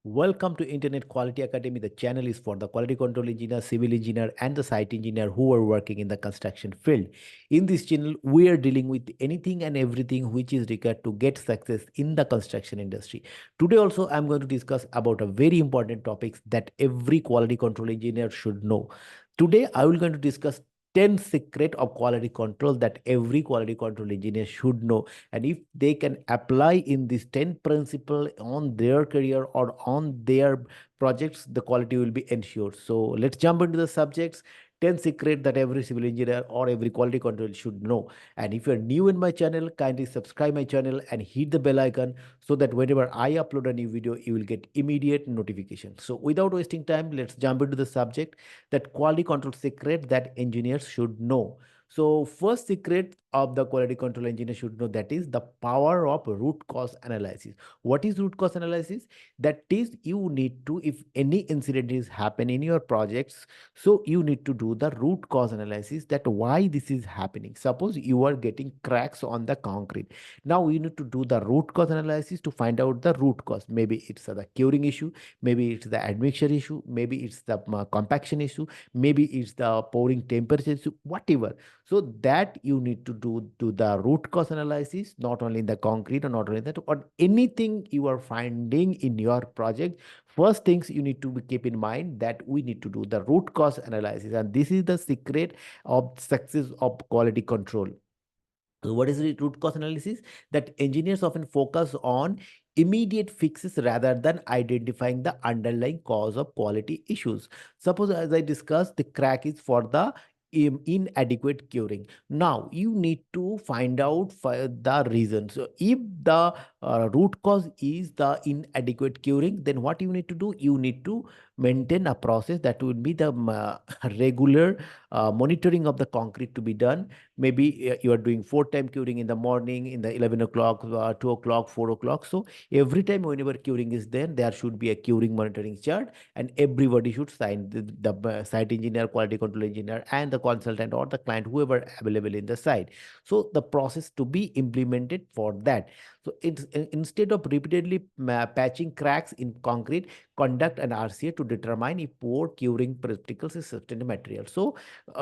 Welcome to Internet Quality Academy. The channel is for the quality control engineer, civil engineer, and the site engineer who are working in the construction field. In this channel, we are dealing with anything and everything which is required to get success in the construction industry. Today also, I'm going to discuss about a very important topics that every quality control engineer should know. Today, I will going to discuss 10 secret of quality control that every quality control engineer should know, and if they can apply in this 10 principle on their career or on their projects, the quality will be ensured. So let's jump into the subjects. 10 secret that every civil engineer or every quality control should know. And if you're new in my channel, kindly subscribe my channel and hit the bell icon so that whenever I upload a new video, you will get immediate notification. So without wasting time, let's jump into the subject, that quality control secret that engineers should know. So first secret of the quality control engineer should know, that is the power of root cause analysis. What is root cause analysis? That is, you need to, if any incident is happen in your projects, so you need to do the root cause analysis, that why this is happening. Suppose you are getting cracks on the concrete. Now you need to do the root cause analysis to find out the root cause. Maybe it's the curing issue, maybe it's the admixture issue, maybe it's the compaction issue, maybe it's the pouring temperature issue, whatever. So that you need to do the root cause analysis, not only in the concrete or not only that, or anything you are finding in your project. First things you need to keep in mind, that we need to do the root cause analysis, and this is the secret of success of quality control. So what is the root cause analysis? That engineers often focus on immediate fixes rather than identifying the underlying cause of quality issues. Suppose, as I discussed, the crack is for the inadequate curing. Now you need to find out the reason. So if the root cause is the inadequate curing, then what you need to do? You need to maintain a process that would be the regular monitoring of the concrete to be done. Maybe you are doing 4 time curing in the morning, in the 11 o'clock, 2 o'clock, 4 o'clock. So every time whenever curing is there should be a curing monitoring chart, and everybody should sign, the site engineer, quality control engineer, and the consultant or the client, whoever available in the site. So the process to be implemented for that. So it's instead of repeatedly patching cracks in concrete, conduct an RCA to determine if poor curing particles is sustained material. So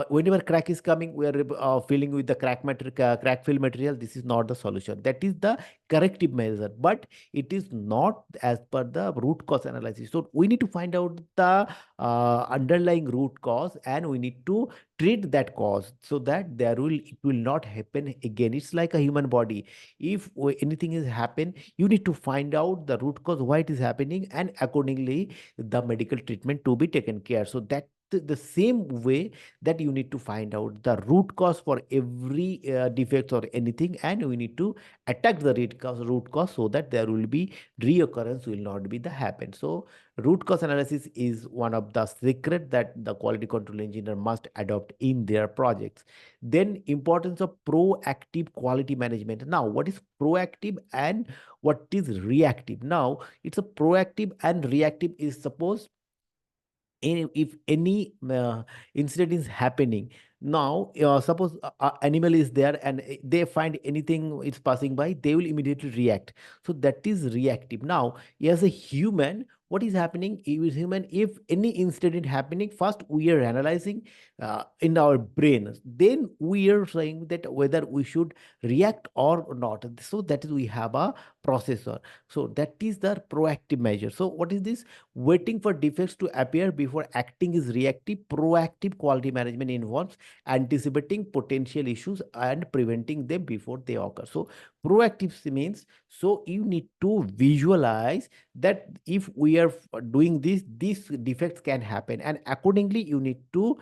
whenever crack is coming, we are filling with the crack fill material. This is not the solution. That is the corrective measure, but it is not as per the root cause analysis. So we need to find out the underlying root cause, and we need to treat that cause so that it will not happen again. It's like a human body. If anything is happen, you need to find out the root cause, why it is happening, and accordingly the medical treatment to be taken care. So that the same way, that you need to find out the root cause for every defect or anything, and we need to attack the root cause so that there will be reoccurrence will not be the happen. So root cause analysis is one of the secret that the quality control engineer must adopt in their projects. Then importance of proactive quality management. Now what is proactive and what is reactive? Now it's a proactive and reactive is, suppose if any incident is happening. Now suppose animal is there, and they find anything is passing by, they will immediately react. So that is reactive. Now as a human, what is happening is, human, if any incident happening, first we are analyzing in our brain, then we are saying that whether we should react or not. So that is, we have a processor. So that is the proactive measure. So what is this? Waiting for defects to appear before acting is reactive. Proactive quality management involves anticipating potential issues and preventing them before they occur. So proactive means, so you need to visualize that if we are doing this, these defects can happen, and accordingly you need to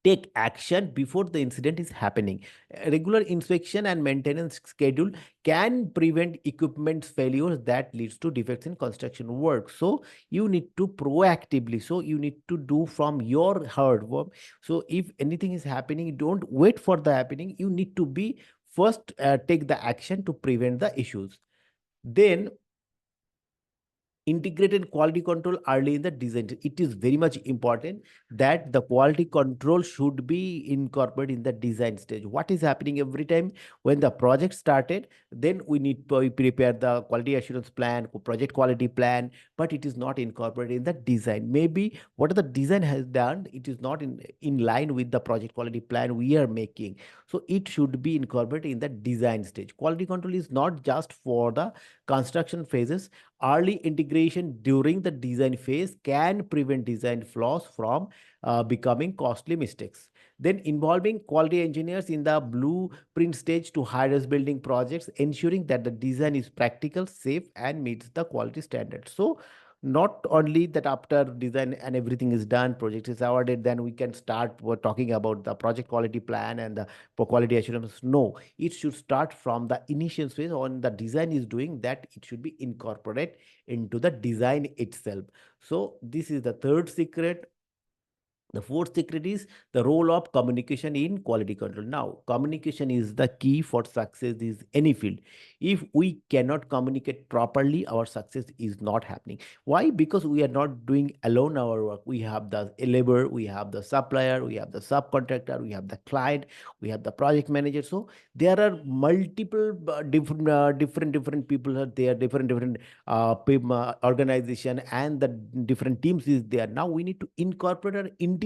take action before the incident is happening. A regular inspection and maintenance schedule can prevent equipment failures that leads to defects in construction work. So you need to proactively, so you need to do from your hard work. So if anything is happening, don't wait for the happening. You need to be first take the action to prevent the issues. Then integrated quality control early in the design. It is very much important that the quality control should be incorporated in the design stage. What is happening every time when the project started, then we need to prepare the quality assurance plan, project quality plan, but it is not incorporated in the design. Maybe what the design has done, it is not in line with the project quality plan we are making. So it should be incorporated in the design stage. Quality control is not just for the construction phases. Early integration during the design phase can prevent design flaws from becoming costly mistakes. Then involving quality engineers in the blueprint stage to high-rise building projects, ensuring that the design is practical, safe, and meets the quality standards. So not only that after design and everything is done, project is awarded, then we can start talking about the project quality plan and the quality assurance. No, it should start from the initial phase on the design is doing that. It should be incorporated into the design itself. So this is the third secret. The fourth secret is the role of communication in quality control. Now, communication is the key for success in any field. If we cannot communicate properly, our success is not happening. Why? Because we are not doing alone our work. We have the labor, we have the supplier, we have the subcontractor, we have the client, we have the project manager. So there are multiple different people are there, different organization, and the different teams is there. Now we need to incorporate or integrate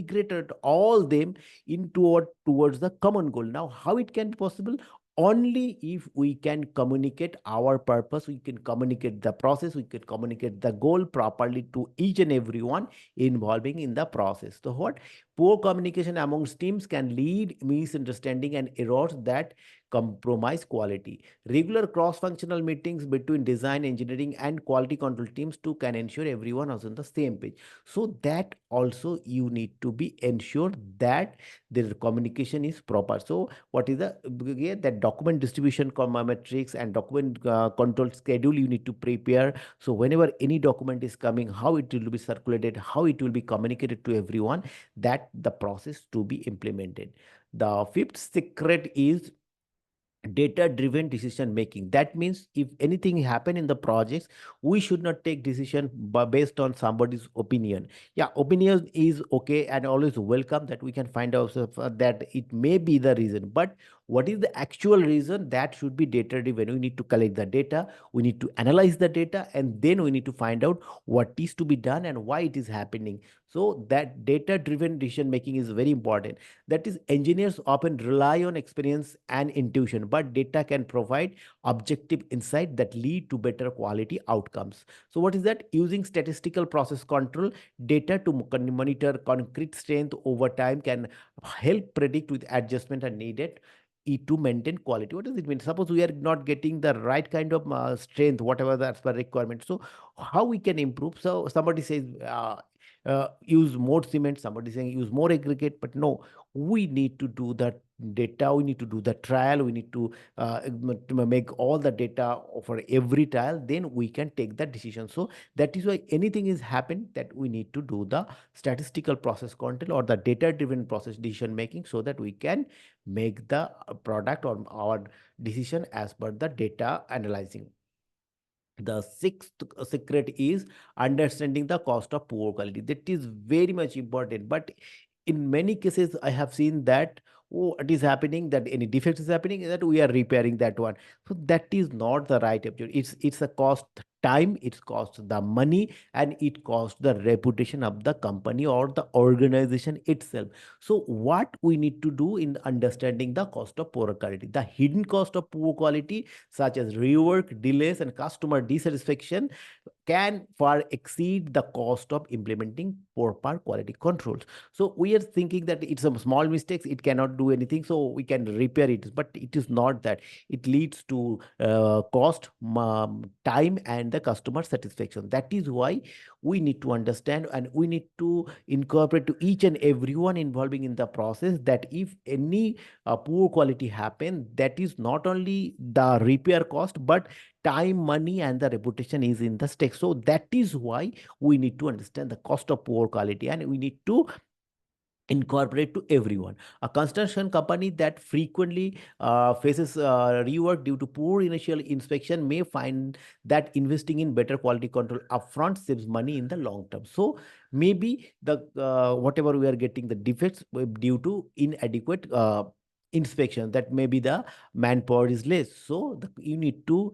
all them into towards the common goal. Now how it can be possible? Only if we can communicate our purpose, we can communicate the process, we can communicate the goal properly to each and everyone involving in the process. So what? Poor communication amongst teams can lead misunderstanding and errors that compromise quality. Regular cross-functional meetings between design, engineering, and quality control teams too can ensure everyone is on the same page. So that also you need to be ensured that the communication is proper. So what is the that document distribution metrics and document control schedule you need to prepare. So whenever any document is coming, how it will be circulated, how it will be communicated to everyone, that the process to be implemented. The fifth secret is data driven decision making. That means if anything happen in the projects, we should not take decision based on somebody's opinion. Yeah, opinion is okay and always welcome, that we can find out that it may be the reason, but what is the actual reason? That should be data driven. We need to collect the data, we need to analyze the data, and then we need to find out what is to be done and why it is happening. So that data driven decision making is very important. That is, engineers often rely on experience and intuition, but data can provide objective insight that lead to better quality outcomes. So what is that? Using statistical process control data to monitor concrete strength over time can help predict with adjustment are needed to maintain quality. What does it mean? Suppose we are not getting the right kind of strength, whatever that's per requirement. So how we can improve? So somebody says use more cement, somebody saying use more aggregate, but no, we need to do the data, we need to do the trial, we need to make all the data for every trial, then we can take that decision. So that is why anything is happened that we need to do the statistical process control or the data driven process decision making, so that we can make the product or our decision as per the data analyzing. The sixth secret is understanding the cost of poor quality. That is very much important. But in many cases, I have seen that, oh, it is happening, that any defect is happening, that we are repairing that one. So that is not the right approach. It's a cost time, it costs the money, and it costs the reputation of the company or the organization itself. So what we need to do in understanding the cost of poor quality, the hidden cost of poor quality, such as rework, delays, and customer dissatisfaction, can far exceed the cost of implementing proper quality controls. So we are thinking that it's a small mistakes, it cannot do anything, so we can repair it. But it is not that. It leads to cost, time, and the customer satisfaction. That is why we need to understand and we need to incorporate to each and everyone involving in the process, that if any poor quality happen, that is not only the repair cost, but time, money, and the reputation is in the stake. So that is why we need to understand the cost of poor quality, and we need to incorporate to everyone. A construction company that frequently faces rework due to poor initial inspection may find that investing in better quality control upfront saves money in the long term. So maybe the whatever we are getting the defects due to inadequate inspection, that maybe the manpower is less, so you need to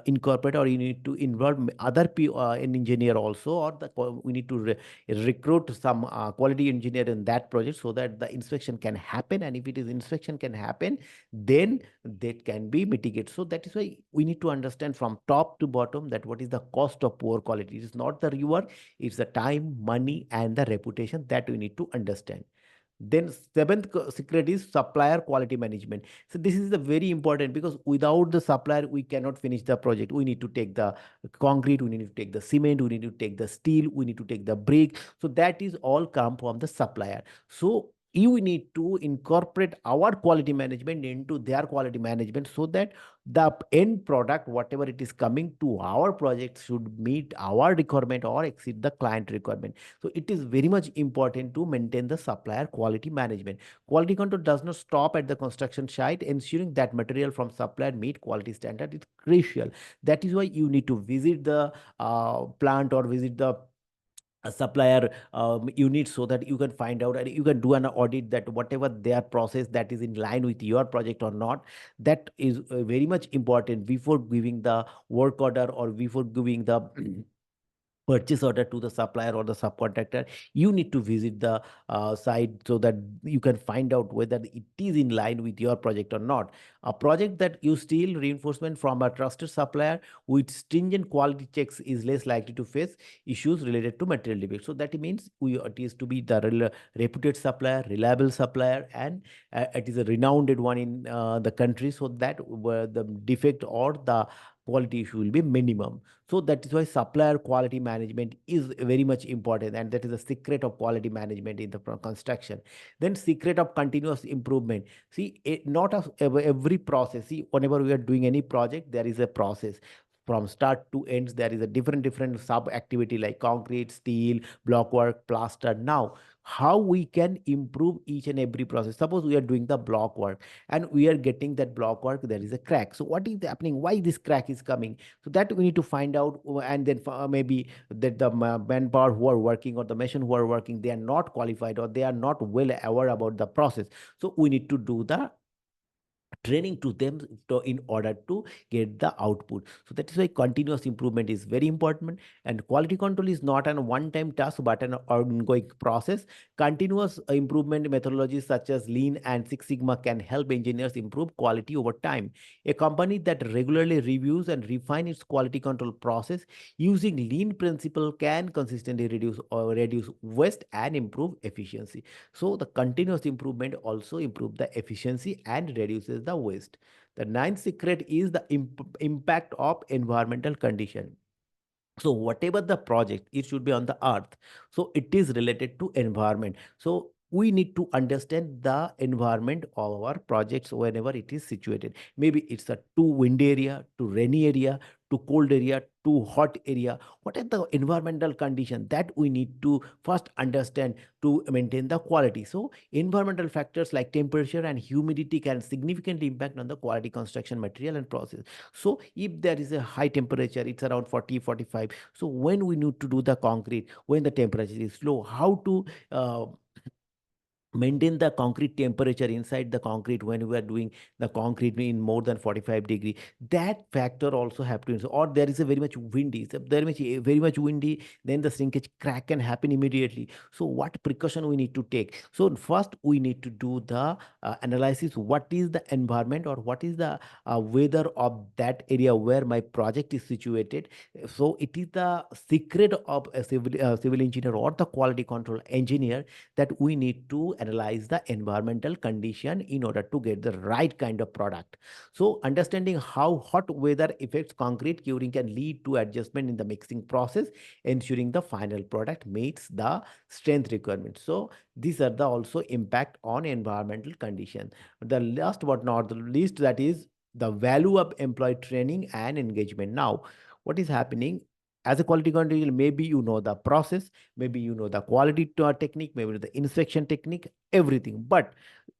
incorporate, or you need to involve an engineer also, or we need to recruit some quality engineer in that project, so that the inspection can happen, and if it is inspection can happen, then that can be mitigated. So that is why we need to understand from top to bottom that what is the cost of poor quality. It is not the rework, it's the time, money, and the reputation that we need to understand. Then seventh secret is supplier quality management. So this is the very important, because without the supplier we cannot finish the project. We need to take the concrete, we need to take the cement, we need to take the steel, we need to take the brick. So that is all come from the supplier. So you need to incorporate our quality management into their quality management, so that the end product, whatever it is coming to our project, should meet our requirement or exceed the client requirement. So it is very much important to maintain the supplier quality management. Quality control does not stop at the construction site. Ensuring that material from supplier meet quality standard is crucial. That is why you need to visit the plant, or visit the supplier unit, so that you can find out and you can do an audit that whatever their process that is in line with your project or not. That is very much important before giving the work order, or before giving the purchase order to the supplier or the subcontractor. You need to visit the site, so that you can find out whether it is in line with your project or not. A project that you steal reinforcement from a trusted supplier with stringent quality checks is less likely to face issues related to material defects. So that means it is to be the reputed supplier, reliable supplier, and it is a renowned one in the country, so that the defect or the quality issue will be minimum. So that is why supplier quality management is very much important, and that is the secret of quality management in the construction. Then secret of continuous improvement. See, not of every process. See, whenever we are doing any project, there is a process. From start to ends, there is a different sub activity like concrete, steel, block work, plaster. Now, how we can improve each and every process? Suppose we are doing the block work, and we are getting that block work, there is a crack. So what is happening? Why this crack is coming? So that we need to find out, and then maybe that the manpower who are working, or the machine who are working, they are not qualified, or they are not well aware about the process. So we need to do the training to them in order to get the output. So that is why continuous improvement is very important, and quality control is not an one time task but an ongoing process. Continuous improvement methodologies such as lean and six sigma can help engineers improve quality over time. A company that regularly reviews and refine its quality control process using lean principle can consistently reduce waste and improve efficiency. So the continuous improvement also improve the efficiency and reduces the waste. The ninth secret is the impact of environmental condition. So whatever the project, it should be on the earth, so it is related to environment. So we need to understand the environment of our projects whenever it is situated. Maybe it's a too windy area, too rainy area, too cold area, too hot area. What are the environmental condition that we need to first understand to maintain the quality? So environmental factors like temperature and humidity can significantly impact on the quality construction material and process. So if there is a high temperature, it's around 40, 45. So when we need to do the concrete, when the temperature is low, how to maintain the concrete temperature inside the concrete when we are doing the concrete in more than 45-degree. That factor also have to, or there is a very much windy, so there is very much windy, then the shrinkage crack can happen immediately. So what precaution we need to take? So first we need to do the analysis, what is the environment, or what is the weather of that area where my project is situated. So it is the secret of a civil engineer or the quality control engineer, that we need to analyze the environmental condition in order to get the right kind of product. So understanding how hot weather affects concrete curing can lead to adjustment in the mixing process, ensuring the final product meets the strength requirements. So these are the also impact on environmental condition. The last but not the least, that is the value of employee training and engagement. Now, what is happening? As a quality control engineer, maybe you know the process, maybe you know the quality technique, maybe the inspection technique, everything. But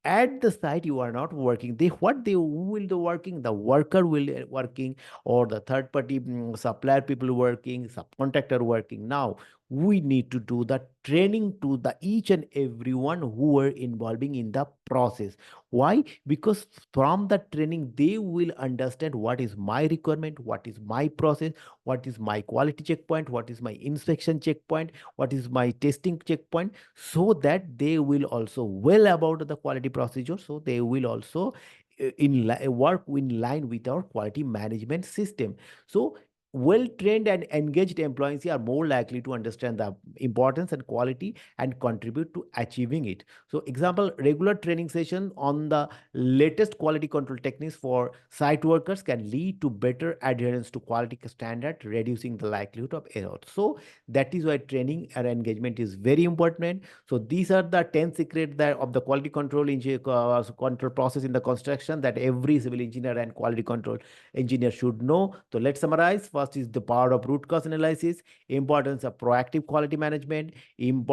at the site you are not working. They what they will the working, the worker will working, or the third party supplier people working, subcontractor working. Now we need to do the training to the each and everyone who are involving in the process. Why? Because from the training they will understand what is my requirement, what is my process, what is my quality checkpoint, what is my inspection checkpoint, what is my testing checkpoint, so that they will also well about the quality procedure, so they will also work in line with our quality management system. So well trained and engaged employees are more likely to understand the importance and quality and contribute to achieving it. So example, regular training session on the latest quality control techniques for site workers can lead to better adherence to quality standard, reducing the likelihood of error. So that is why training and engagement is very important. So these are the 10 secrets that of the quality control control process in the construction that every civil engineer and quality control engineer should know. So let's summarize. First is the power of root cause analysis, importance of proactive quality management, in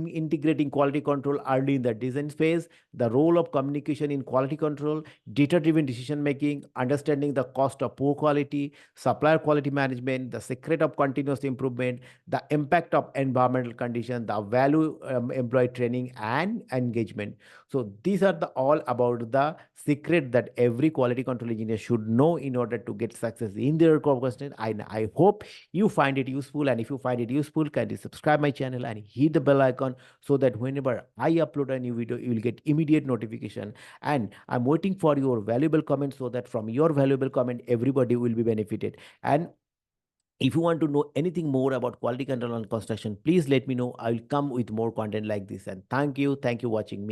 integrating quality control early in the design phase, the role of communication in quality control, data-driven decision making, understanding the cost of poor quality, supplier quality management, the secret of continuous improvement, the impact of environmental condition, the value employee training and engagement. So these are the all about the secret that every quality control engineer should know in order to get success in their question. I hope you find it useful, and if you find it useful, kindly subscribe my channel and hit the bell icon so that whenever I upload a new video, you will get immediate notification. And I'm waiting for your valuable comments so that from your valuable comment, everybody will be benefited. And if you want to know anything more about quality control and construction, please let me know. I will come with more content like this. And thank you. Thank you watching me.